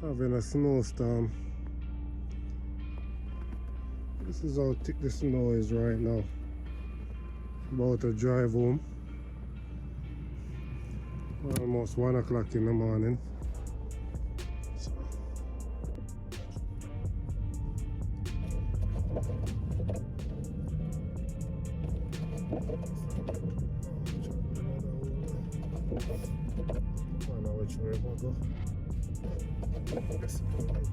having a snowstorm. This is how thick the snow is right now. About to drive home. Almost 1 o'clock in the morning. So. I know which way I'm go. Guess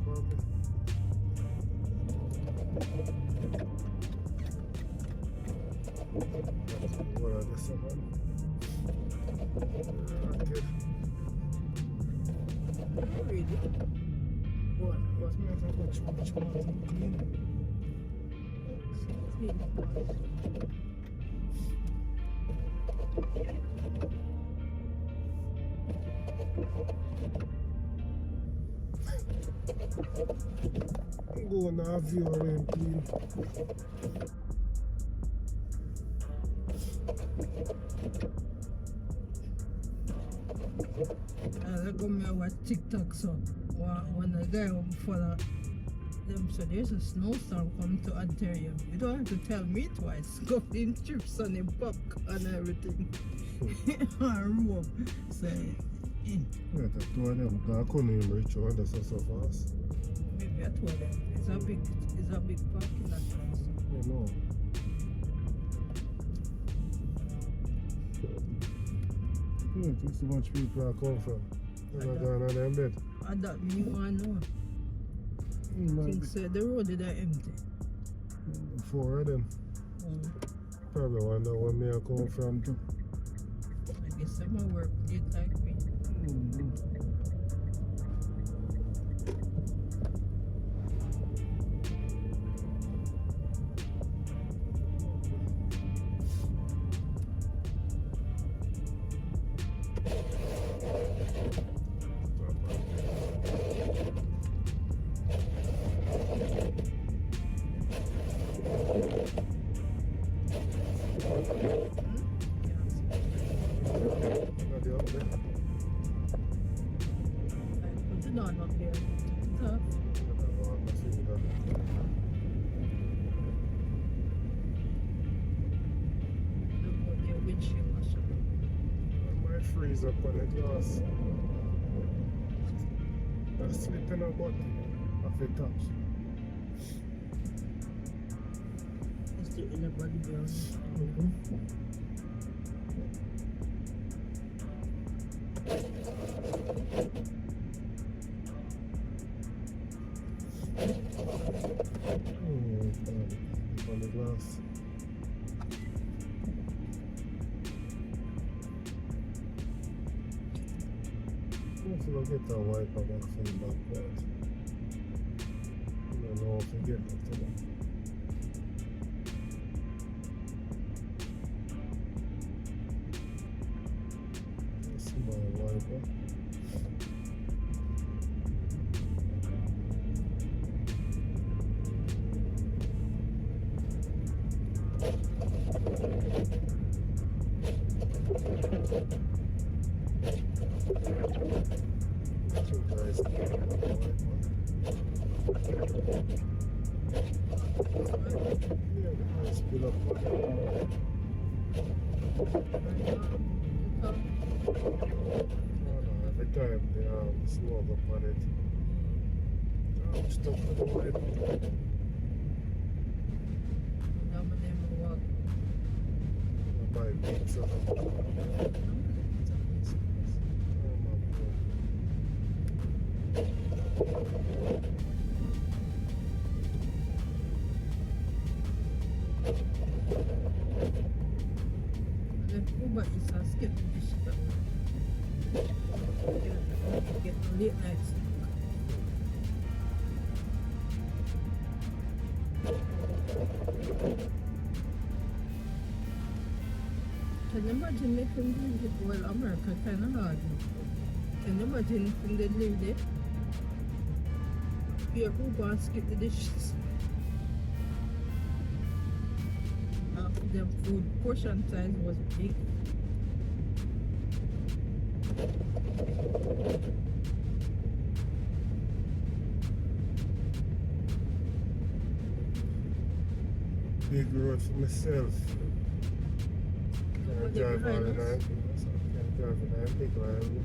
probably. What are this one? Okay. Really? What? What's my which one? Clean. Go on the view and clean. I go me watch TikTok, so when the guy will follow them, so there's a snowstorm coming to Ontario. You don't have to tell me twice. Go in chips on the popcorn and everything. And room. So, Yeah, the two of them, I couldn't even reach one, that's so fast. maybe I told them it's a big parking lot. You know. Yeah, think so much people are come from. They're going on them bed. I don't me want to know. Think so the road is empty. 4 of them. Probably wonder where me I come from too. I guess some of work late like me. Not the up there. I put it on up here. Tough. Look what your windshield was showing. I might freeze up on the glass. That's slipping a butt off the tops. It's the inner body bearing. On the glass. Let's go get that wiper back from the back part. I don't know if I get that today. That's my wiper. Every time they smoke up on it. I'm stuck with the white. Now my name will walk. I buy pizza. Uber is a skip dish. Get late night snack. Can you imagine me from the well, America kind of hard. Can you imagine from the live there? Your Uber and skip the dishes. The food portion size was big. big road for myself. Can't Nobody drive all behind the us. time. So I can't drive the time big road.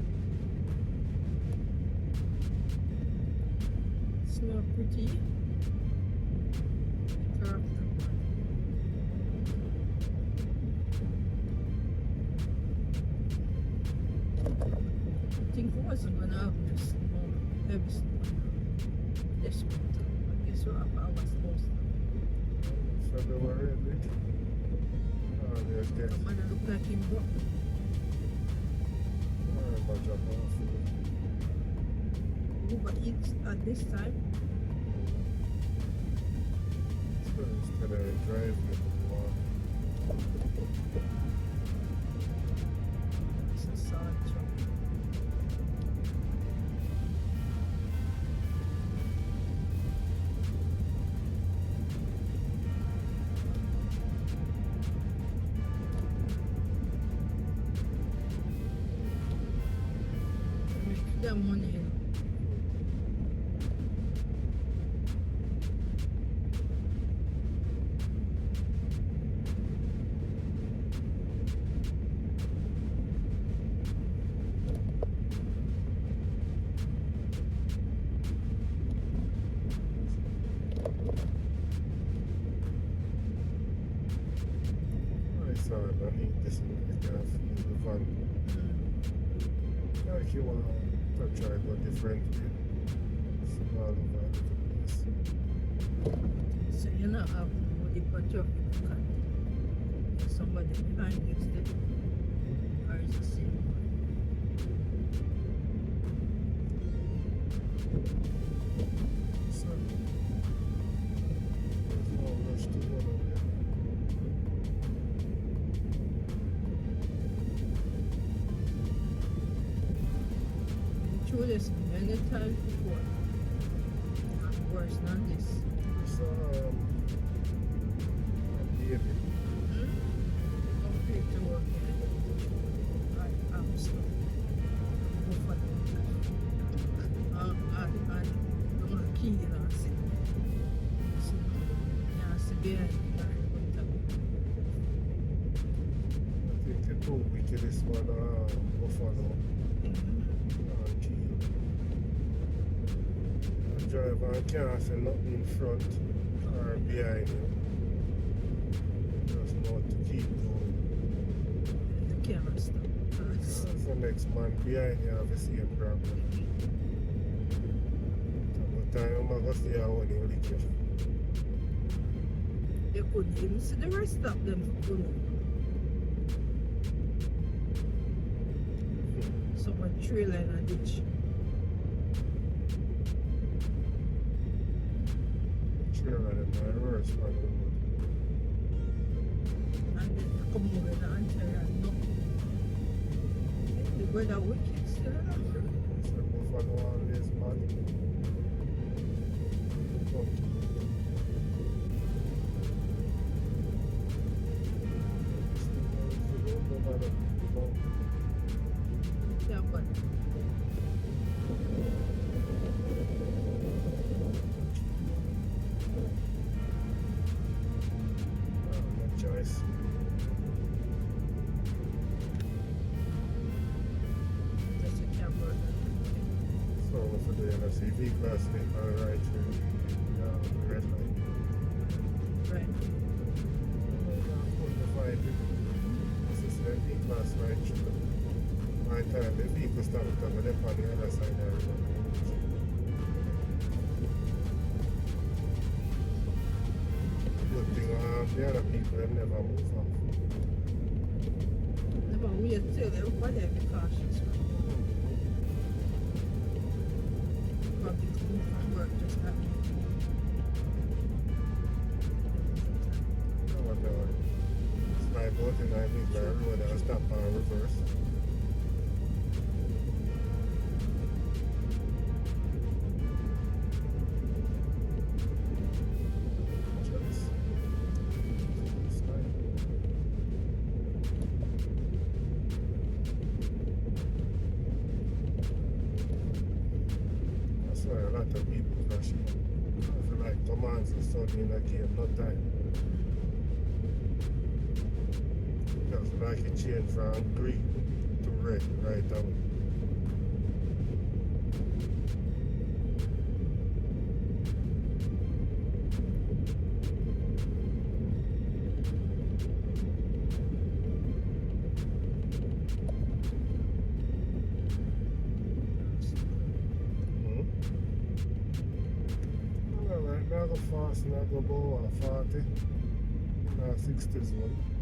It's not pretty. Character. I think I wasn't gonna have this heavy snow this winter. I guess what I was supposed to. February, I think. Oh, there's that. The man look like him broke. I'm drop off. Uber Eats at this time. So instead of driving it more. It's a sad truck. Make that money, you know. I saw it, I need this in the van. Like you want to try go different. It's all over the place. So you're not having nobody but your somebody behind you still. Or is it the same one? So, there's no rush to go nowhere. Through this many times before. And worse than this. So, baby, Compared to what I'm slow. Go for the and I'm gonna key it and sit. So yeah, sit behind the car. I think the two wickedest one Buffalo and Key. The driver can't say nothing in front or behind you. Just know to keep going. The camera stop. So the next man behind you have the same problem. By the time I'm going to see how one will lick you. They couldn't even see the rest of them for good. Someone trailer in a ditch. Trailer in my reverse part of the road. And then I come over the anterior and no. The weather wicked still, you know. So Buffalo always bad. Yeah, but No choice. just a camera. So for the CV class, they are right through the red light. Right. This is the V class right through. My time, the vehicle started coming up on the other side of the road. Good thing, the other people have never moved off. Never wait till everybody be cautious. Probably come from work just that. No, it's my boat and I think by road, I'll stop and reverse. Choice. It's fine. That's why a lot of people crash. I feel like commands and stuff in the game, no time. Like it changed from green to red right away. Alright, now go fast, now go about 40. Now 60s one.